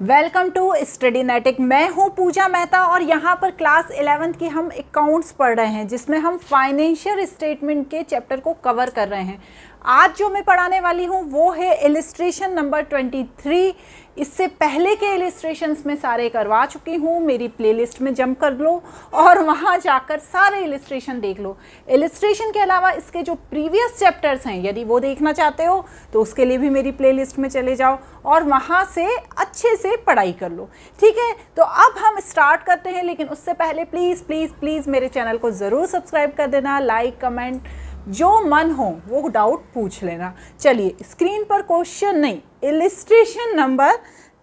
Welcome to स्टडीनेटिक। मैं हूं पूजा मेहता और यहाँ पर क्लास 11th की हम अकाउंट्स पढ़ रहे हैं जिसमें हम फाइनेंशियल स्टेटमेंट के चैप्टर को कवर कर रहे हैं। आज जो मैं पढ़ाने वाली हूँ वो है इलिस्ट्रेशन नंबर 23। इससे पहले के इलिस्ट्रेशंस में सारे करवा चुकी हूँ, मेरी प्लेलिस्ट में जंप कर लो और वहाँ जाकर सारे इलिस्ट्रेशन देख लो। इलिस्ट्रेशन के अलावा इसके जो प्रीवियस चैप्टर्स हैं यदि वो देखना चाहते हो तो उसके लिए भी मेरी प्लेलिस्ट में चले जाओ और वहाँ से अच्छे से पढ़ाई कर लो। ठीक है, तो अब हम स्टार्ट करते हैं, लेकिन उससे पहले प्लीज़ प्लीज़ प्लीज़ मेरे चैनल को ज़रूर सब्सक्राइब कर देना, लाइक कमेंट जो मन हो वो डाउट पूछ लेना। चलिए स्क्रीन पर क्वेश्चन नहीं, इलिस्ट्रेशन नंबर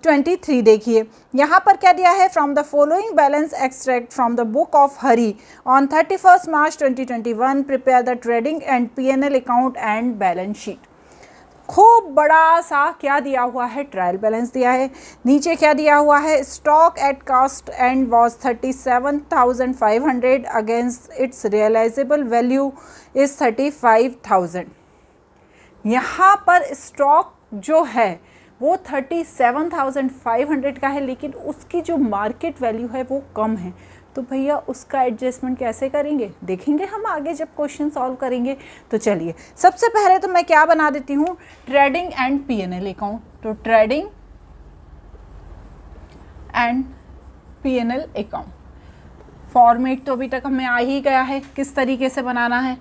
23 देखिए। यहाँ पर क्या दिया है, from the following balance extract from the book of Hari on 31 March 2021 prepare the trading and P&L account and balance sheet. खूब बड़ा सा क्या दिया हुआ है, ट्रायल बैलेंस दिया है। नीचे क्या दिया हुआ है, stock at cost and was 37,500 against its realisable value is 35,000। यहाँ पर स्टॉक जो है वो 37,500 का है, लेकिन उसकी जो मार्केट वैल्यू है वो कम है। तो भैया उसका एडजस्टमेंट कैसे करेंगे, देखेंगे हम आगे जब क्वेश्चन सॉल्व करेंगे। तो चलिए सबसे पहले तो मैं क्या बना देती हूँ, ट्रेडिंग एंड P&L अकाउंट। तो trading and P&L account format तो अभी तक हमें आ ही गया है, किस तरीके से बनाना है,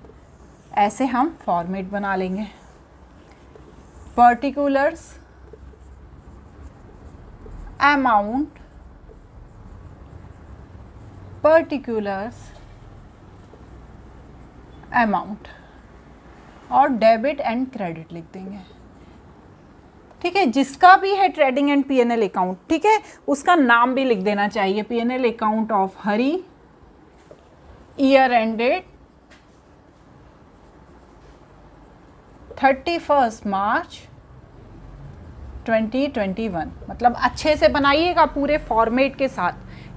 ऐसे हम फॉर्मेट बना लेंगे। पर्टिकुलर्स अमाउंट, पर्टिकुलर्स अमाउंट और डेबिट एंड क्रेडिट लिख देंगे। ठीक है, जिसका भी है ट्रेडिंग एंड P&L अकाउंट, ठीक है, उसका नाम भी लिख देना चाहिए। P&L account of Hari, year ended 31 मार्च 2021। मतलब अच्छे से बनाइएगा पूरे फॉर्मेट के साथ।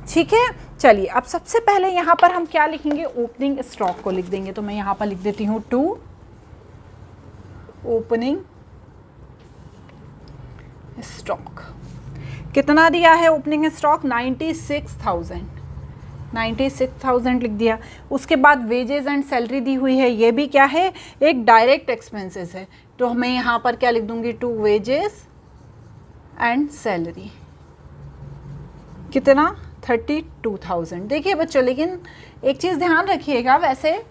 ठीक है, चलिए अब सबसे पहले यहाँ पर हम क्या लिखेंगे, ओपनिंग स्टॉक को लिख देंगे। तो मैं यहाँ पर लिख देती हूँ 2 ओपनिंग स्टॉक। कितना दिया है ओपनिंग स्टॉक, 96,000 लिख दिया। उसके बाद वेजेस एंड सैलरी दी हुई है, ये भी क्या है, एक डायरेक्ट एक्सपेंसेस है। तो मैं यहाँ पर क्या लिख दूंगी, 2 वेजेस एंड सैलरी। कितना, 32,000। देखिए बच्चों, लेकिन एक चीज़ ध्यान रखिएगा, वैसे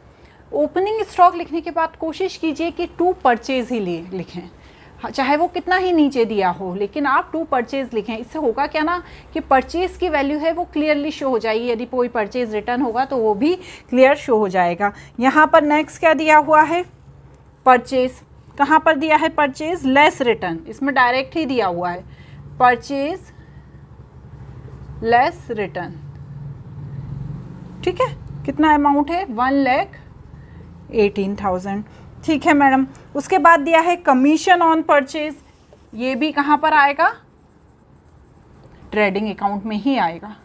ओपनिंग स्टॉक लिखने के बाद कोशिश कीजिए कि 2 परचेज ही लिखें, चाहे वो कितना ही नीचे दिया हो, लेकिन आप 2 परचेज लिखें। इससे होगा क्या ना कि परचेज की वैल्यू है वो क्लियरली शो हो जाएगी। यदि कोई परचेज रिटर्न होगा तो वो भी क्लियर शो हो जाएगा। यहाँ पर नेक्स्ट क्या दिया हुआ है, परचेज। कहाँ पर दिया है परचेज, लेस रिटर्न, इसमें डायरेक्ट ही दिया हुआ है परचेज लेस रिटर्न। ठीक है, कितना अमाउंट है, 1,18,000। ठीक है मैडम। उसके बाद दिया है कमीशन ऑन परचेज, ये भी कहाँ पर आएगा, ट्रेडिंग अकाउंट में ही आएगा।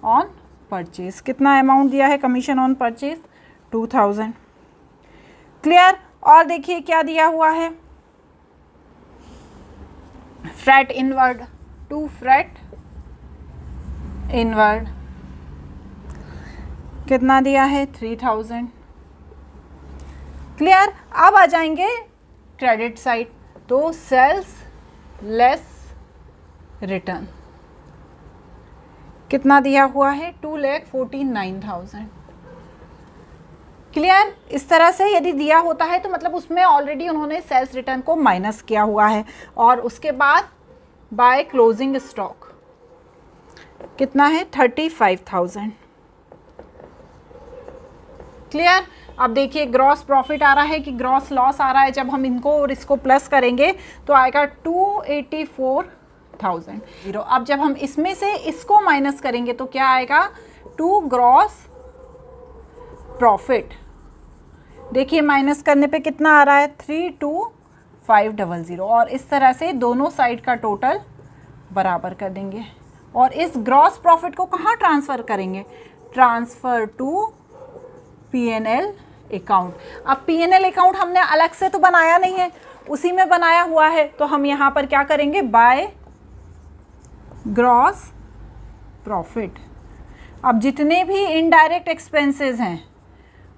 ऑन परचेज कितना अमाउंट दिया है, कमीशन ऑन परचेज 2,000। क्लियर। और देखिए क्या दिया हुआ है, फ्रेट इनवर्ड, 2 फ्रेट इनवर्ड कितना दिया है, 3,000। क्लियर। अब आ जाएंगे क्रेडिट साइड, तो सेल्स लेस रिटर्न कितना दिया हुआ है, 2,49,000। क्लियर। इस तरह से यदि दिया होता है तो मतलब उसमें ऑलरेडी उन्होंने सेल्स रिटर्न को माइनस किया हुआ है। और उसके बाद बाय क्लोजिंग स्टॉक कितना है, 35,000। क्लियर। अब देखिए ग्रॉस प्रॉफिट आ रहा है कि ग्रॉस लॉस आ रहा है, जब हम इनको और इसको प्लस करेंगे तो आएगा 284,000। अब जब हम इसमें से इसको माइनस करेंगे तो क्या आएगा, 2 ग्रॉस प्रॉफिट। देखिए माइनस करने पे कितना आ रहा है, 32500। और इस तरह से दोनों साइड का टोटल बराबर कर देंगे और इस ग्रॉस प्रॉफिट को कहाँ ट्रांसफ़र करेंगे, ट्रांसफ़र टू P&L अकाउंट। अब P&L अकाउंट हमने अलग से तो बनाया नहीं है, उसी में बनाया हुआ है, तो हम यहाँ पर क्या करेंगे, बाय ग्रॉस प्रॉफिट। अब जितने भी इनडायरेक्ट एक्सपेंसेस हैं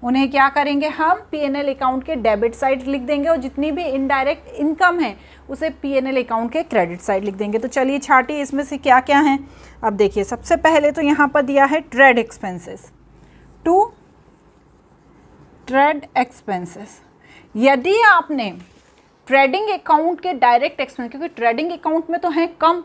उन्हें क्या करेंगे, हम P&L अकाउंट के डेबिट साइड लिख देंगे और जितनी भी इनडायरेक्ट इनकम है उसे P&L अकाउंट के क्रेडिट साइड लिख देंगे। तो चलिए छाटिए इसमें से क्या क्या है। अब देखिए सबसे पहले तो यहाँ पर दिया है trade expenses, to trade expenses. यदि आपने ट्रेडिंग अकाउंट के डायरेक्ट एक्सपेंस, क्योंकि ट्रेडिंग अकाउंट में तो हैं कम,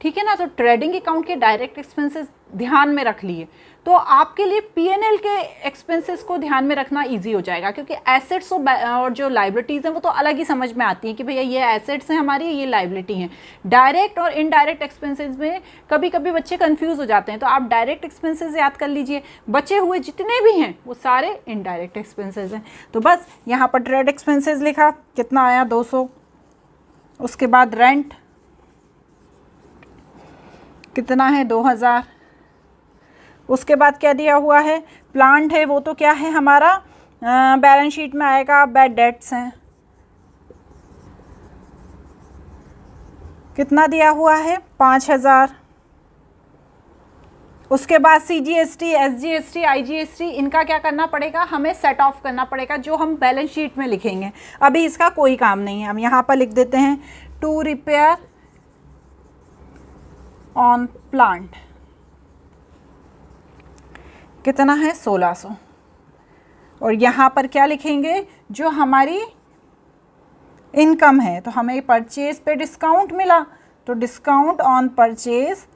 ठीक है ना, तो ट्रेडिंग अकाउंट के डायरेक्ट एक्सपेंसेस ध्यान में रख लिए तो आपके लिए P&L के एक्सपेंसेस को ध्यान में रखना इजी हो जाएगा, क्योंकि एसेट्स और जो लाइबिलिटीज़ हैं वो तो अलग ही समझ में आती हैं कि भैया ये एसेट्स हैं हमारी, ये लाइबिलिटी हैं। डायरेक्ट और इनडायरेक्ट एक्सपेंसेस में कभी कभी बच्चे कंफ्यूज हो जाते हैं, तो आप डायरेक्ट एक्सपेंसेस याद कर लीजिए, बचे हुए जितने भी हैं वो सारे इनडायरेक्ट एक्सपेंसेस हैं। तो बस यहाँ पर ट्रेड एक्सपेंसेस लिखा, कितना आया 200। उसके बाद रेंट कितना है 2000। उसके बाद क्या दिया हुआ है, प्लांट है, वो तो क्या है हमारा बैलेंस शीट में आएगा, बैड डेट्स हैं, कितना दिया हुआ है 5000। उसके बाद CGST, SGST, IGST इनका क्या करना पड़ेगा, हमें सेट ऑफ करना पड़ेगा जो हम बैलेंस शीट में लिखेंगे। अभी इसका कोई काम नहीं है, हम यहाँ पर लिख देते हैं टू रिपेयर ऑन प्लांट, कितना है 1600। और यहाँ पर क्या लिखेंगे, जो हमारी इनकम है, तो हमें परचेज पे डिस्काउंट मिला तो डिस्काउंट ऑन परचेज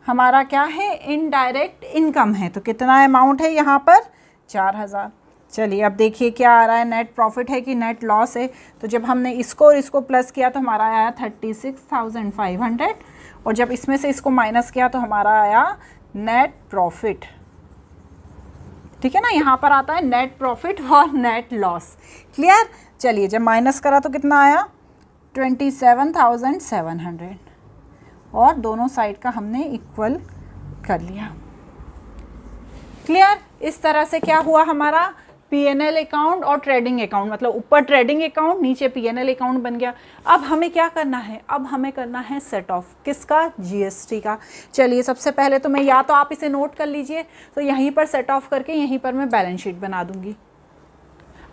हमारा क्या है, इनडायरेक्ट इनकम है, तो कितना अमाउंट है यहाँ पर 4000। चलिए अब देखिए क्या आ रहा है, नेट प्रॉफिट है कि नेट लॉस है। तो जब हमने इसको और इसको प्लस किया तो हमारा आया 36,500, और जब इसमें से इसको माइनस किया तो हमारा आया नेट प्रॉफिट, ठीक है ना। यहाँ पर आता है नेट प्रॉफिट और नेट लॉस, क्लियर। चलिए जब माइनस करा तो कितना आया 27,700, और दोनों साइड का हमने इक्वल कर लिया, क्लियर। इस तरह से क्या हुआ हमारा P&L अकाउंट और ट्रेडिंग अकाउंट, मतलब ऊपर ट्रेडिंग अकाउंट नीचे P&L अकाउंट बन गया। अब हमें क्या करना है, अब हमें करना है सेट ऑफ, किसका, GST का। चलिए सबसे पहले तो मैं, या तो आप इसे नोट कर लीजिए, तो यहीं पर सेट ऑफ करके यहीं पर मैं बैलेंस शीट बना दूंगी।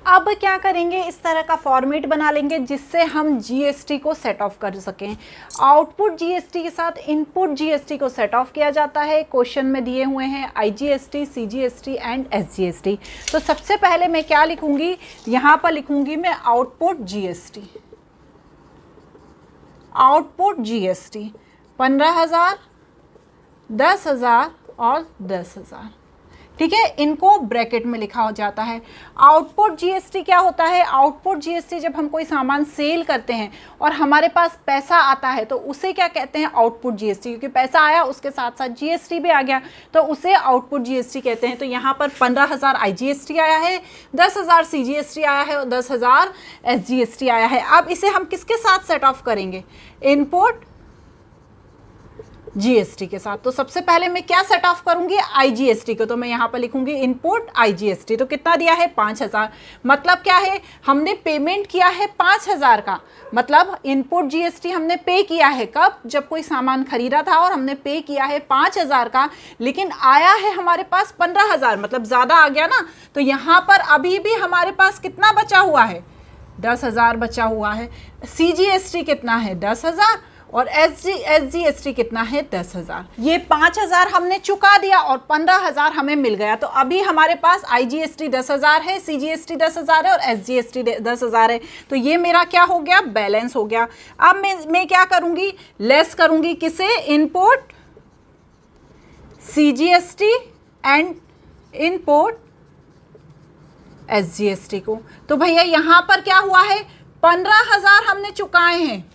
अब क्या करेंगे, इस तरह का फॉर्मेट बना लेंगे जिससे हम GST को सेट ऑफ कर सकें। आउटपुट GST के साथ इनपुट GST को सेट ऑफ किया जाता है। क्वेश्चन में दिए हुए हैं IGST, CGST एंड SGST। तो सबसे पहले मैं क्या लिखूंगी, यहाँ पर लिखूंगी मैं आउटपुट GST। आउटपुट GST 15,000, 10,000 और 10,000, ठीक है, इनको ब्रैकेट में लिखा हो जाता है। आउटपुट GST क्या होता है, आउटपुट GST जब हम कोई सामान सेल करते हैं और हमारे पास पैसा आता है तो उसे क्या कहते हैं, आउटपुट GST, क्योंकि पैसा आया उसके साथ साथ GST भी आ गया तो उसे आउटपुट GST कहते हैं। तो यहाँ पर 15,000 IGST आया है, 10,000 CGST आया है और 10,000 SGST आया है। अब इसे हम किसके साथ सेट ऑफ करेंगे, इनपुट GST के साथ। तो सबसे पहले मैं क्या सेट ऑफ करूंगी, IGST को, तो मैं यहाँ पर लिखूंगी इनपुट IGST। तो कितना दिया है 5,000, मतलब क्या है, हमने पेमेंट किया है 5,000 का, मतलब इनपुट GST हमने पे किया है कब, जब कोई सामान खरीदा था और हमने पे किया है 5,000 का, लेकिन आया है हमारे पास 15,000, मतलब ज़्यादा आ गया ना। तो यहाँ पर अभी भी हमारे पास कितना बचा हुआ है, 10,000 बचा हुआ है। CGST कितना है 10,000 और SGST कितना है 10,000। ये 5,000 हमने चुका दिया और 15,000 हमें मिल गया। तो अभी हमारे पास IGST 10,000 है, CGST 10,000 है और SGST 10,000 है। तो ये मेरा क्या हो गया, बैलेंस हो गया। अब मैं क्या करूंगी, लेस करूंगी किसे, input CGST and input SGST को। तो भैया यहाँ पर क्या हुआ है, 15,000 हमने चुकाए हैं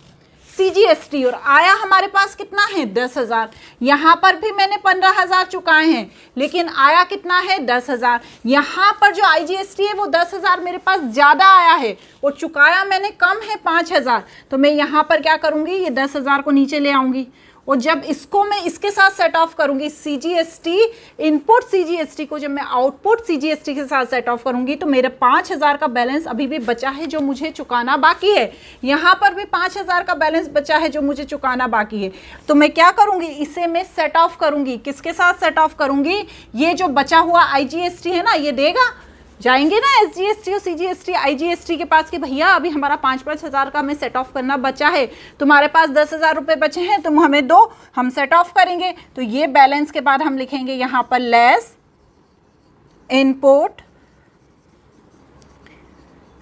CGST और आया हमारे पास कितना है 10,000। यहाँ पर भी मैंने 15,000 चुकाए हैं लेकिन आया कितना है 10,000। यहाँ पर जो IGST है वो 10,000 मेरे पास ज़्यादा आया है और चुकाया मैंने कम है 5,000। तो मैं यहाँ पर क्या करूँगी, ये 10,000 को नीचे ले आऊँगी और जब इसको मैं इसके साथ सेट ऑफ करूंगी, सीजीएसटी इनपुट सीजीएसटी को जब मैं आउटपुट सीजीएसटी के साथ सेट ऑफ करूंगी तो मेरे 5,000 का बैलेंस अभी भी बचा है जो मुझे चुकाना बाकी है। यहां पर भी 5,000 का बैलेंस बचा है जो मुझे चुकाना बाकी है। तो मैं क्या करूंगी, इसे मैं सेट ऑफ करूंगी। किसके साथ सेट ऑफ करूंगी, ये जो बचा हुआ आईजीएसटी है ना, ये देगा, जाएंगे ना एसजीएसटी और सीजीएसटी आईजीएसटी के पास कि भैया अभी हमारा 5,000 का हमें सेट ऑफ करना बचा है, तुम्हारे पास 10,000 रुपये बचे हैं, तुम हमें दो, हम सेट ऑफ करेंगे। तो ये बैलेंस के बाद हम लिखेंगे यहाँ पर less input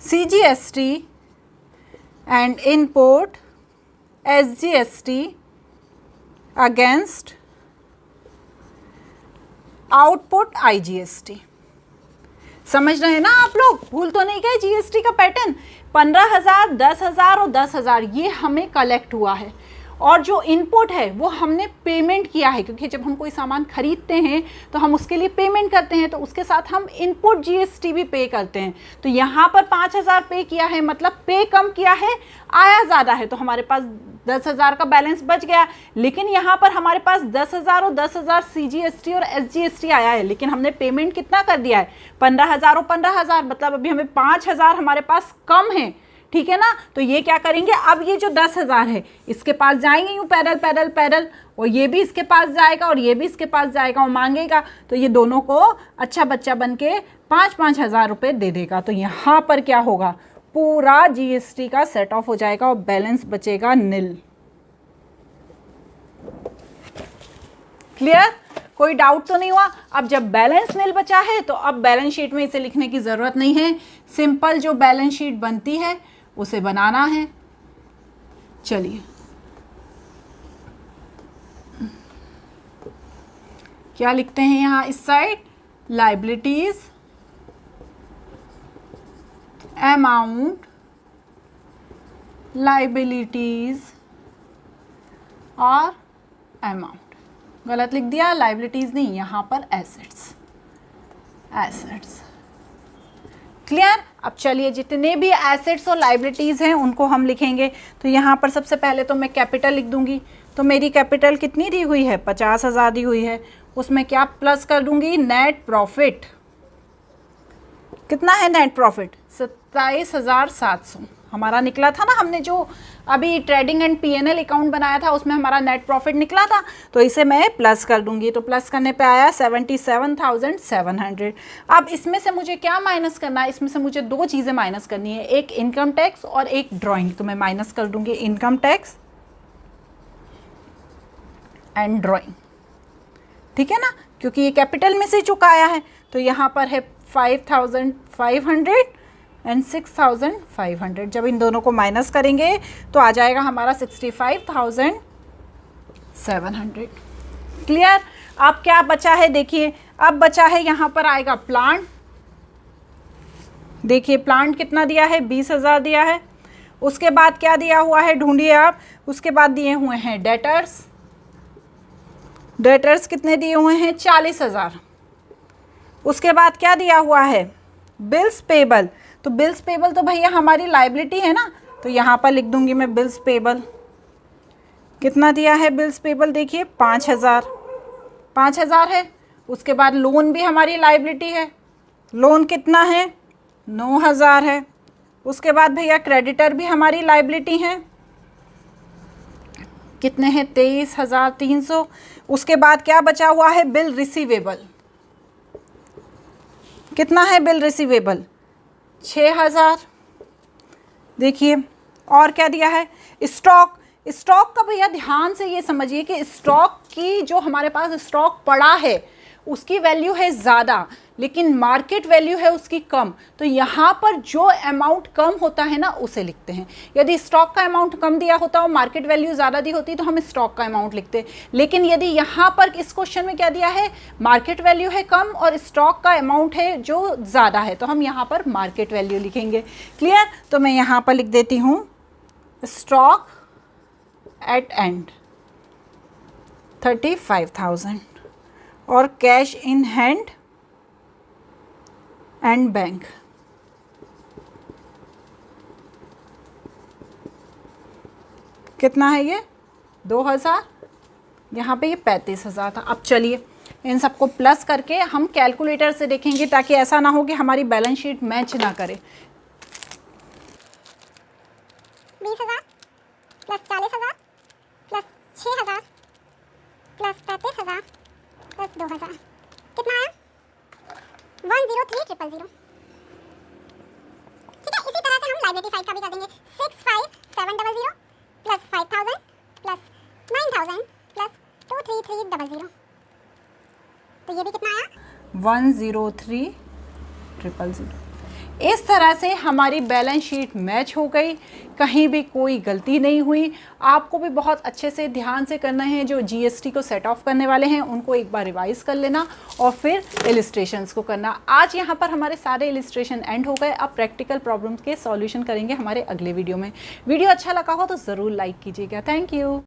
CGST and input SGST against output IGST. समझ रहे हैं ना आप लोग, भूल तो नहीं गए जीएसटी का पैटर्न। 15,000, 10,000 और 10,000 ये हमें कलेक्ट हुआ है, और जो इनपुट है वो हमने पेमेंट किया है, क्योंकि जब हम कोई सामान खरीदते हैं तो हम उसके लिए पेमेंट करते हैं, तो उसके साथ हम इनपुट जीएसटी भी पे करते हैं। तो यहाँ पर 5,000 पे किया है, मतलब पे कम किया है, आया ज़्यादा है, तो हमारे पास 10,000 का बैलेंस बच गया। लेकिन यहाँ पर हमारे पास 10,000 और 10,000 सीजीएसटी और एसजीएसटी आया है, लेकिन हमने पेमेंट कितना कर दिया है, 15,000 और 15,000, मतलब अभी हमें 5,000 हमारे पास कम है, ठीक है ना। तो ये क्या करेंगे, अब ये जो 10,000 है इसके पास जाएंगे यूँ पैरल पैरल पैरल, और ये भी इसके पास जाएगा और ये भी इसके पास जाएगा और मांगेगा, तो ये दोनों को अच्छा बच्चा बन के 5-5 हज़ार रुपये दे देगा। तो यहाँ पर क्या होगा, पूरा जीएसटी का सेट ऑफ हो जाएगा और बैलेंस बचेगा निल। क्लियर, कोई डाउट तो नहीं हुआ। अब जब बैलेंस निल बचा है तो अब बैलेंस शीट में इसे लिखने की ज़रूरत नहीं है, सिंपल जो बैलेंस शीट बनती है उसे बनाना है। चलिए क्या लिखते हैं यहाँ इस साइड, लाइबिलिटीज अमाउंट, लाइबिलिटीज और अमाउंट, गलत लिख दिया, लाइबिलिटीज नहीं, यहाँ पर एसेट्स, एसेट्स। क्लियर। अब चलिए जितने भी एसेट्स और लाइबिलिटीज़ हैं उनको हम लिखेंगे। तो यहाँ पर सबसे पहले तो मैं कैपिटल लिख दूंगी। तो मेरी कैपिटल कितनी दी हुई है, 50,000 दी हुई है, उसमें क्या प्लस कर दूंगी, नेट प्रॉफिट। कितना है नेट प्रॉफिट, 27,700 हमारा निकला था ना, हमने जो अभी ट्रेडिंग एंड पीएनएल अकाउंट बनाया था उसमें हमारा नेट प्रॉफिट निकला था। तो इसे मैं प्लस कर दूंगी, तो प्लस करने पे आया 77,700। अब इसमें से मुझे क्या माइनस करना है, इसमें से मुझे दो चीज़ें माइनस करनी है, एक इनकम टैक्स और एक ड्राइंग। तो मैं माइनस कर दूंगी इनकम टैक्स एंड ड्राइंग, ठीक है ना, क्योंकि ये कैपिटल में से चुकाया है। तो यहाँ पर है 5,500 एंड 6,500। जब इन दोनों को माइनस करेंगे तो आ जाएगा हमारा 65,700। क्लियर। अब क्या बचा है, देखिए अब बचा है यहाँ पर आएगा प्लांट। देखिए प्लांट कितना दिया है, 20,000 दिया है। उसके बाद क्या दिया हुआ है, ढूंढिए आप। उसके बाद दिए हुए हैं डेटर्स। डेटर्स कितने दिए हुए हैं, 40,000। उसके बाद क्या दिया हुआ है, बिल्स पेबल। तो बिल्स पेबल तो भैया हमारी लाइबिलिटी है ना, तो यहाँ पर लिख दूंगी मैं बिल्स पेबल। कितना दिया है बिल्स पेबल, देखिए 5,000 है। उसके बाद लोन भी हमारी लाइबिलिटी है, लोन कितना है, 9,000 है। उसके बाद भैया क्रेडिटर भी हमारी लाइबिलिटी है, कितने हैं, 23,300। उसके बाद क्या बचा हुआ है, बिल रिसीवेबल। कितना है बिल रिसीवेबल, 6,000। देखिए और क्या दिया है, स्टॉक। स्टॉक का भैया ध्यान से ये समझिए कि स्टॉक की जो हमारे पास स्टॉक पड़ा है उसकी वैल्यू है ज़्यादा, लेकिन मार्केट वैल्यू है उसकी कम। तो यहाँ पर जो अमाउंट कम होता है ना उसे लिखते हैं। यदि स्टॉक का अमाउंट कम दिया होता और मार्केट वैल्यू ज़्यादा दी होती तो हम स्टॉक का अमाउंट लिखते। लेकिन यदि यहाँ पर इस क्वेश्चन में क्या दिया है, मार्केट वैल्यू है कम और स्टॉक का अमाउंट है जो ज़्यादा है, तो हम यहाँ पर मार्केट वैल्यू लिखेंगे। क्लियर। तो मैं यहाँ पर लिख देती हूँ स्टॉक एट एंड 35,000 और cash in hand and bank कितना है, ये 2,000 यहाँ पे ये 35,000 था। अब चलिए इन सबको प्लस करके हम कैलकुलेटर से देखेंगे ताकि ऐसा ना हो कि हमारी बैलेंस शीट मैच ना करे। 20,000 प्लस 40,000 प्लस 6,000 प्लस 35,000 प्लस 2,000 कितना आया? 103,000। ठीक है, इसी तरह से हम लायबिलिटी साइड का भी कर देंगे। 65,700 प्लस 5,000 प्लस 9,000 प्लस 233,000। तो ये भी कितना आया? 103,000। इस तरह से हमारी बैलेंस शीट मैच हो गई, कहीं भी कोई गलती नहीं हुई। आपको भी बहुत अच्छे से ध्यान से करना है, जो जीएसटी को सेट ऑफ करने वाले हैं उनको एक बार रिवाइज कर लेना और फिर इलिस्ट्रेशंस को करना। आज यहाँ पर हमारे सारे इलिस्ट्रेशन एंड हो गए। अब प्रैक्टिकल प्रॉब्लम्स के सॉल्यूशन करेंगे हमारे अगले वीडियो में। वीडियो अच्छा लगा हो तो ज़रूर लाइक कीजिएगा। Thank you.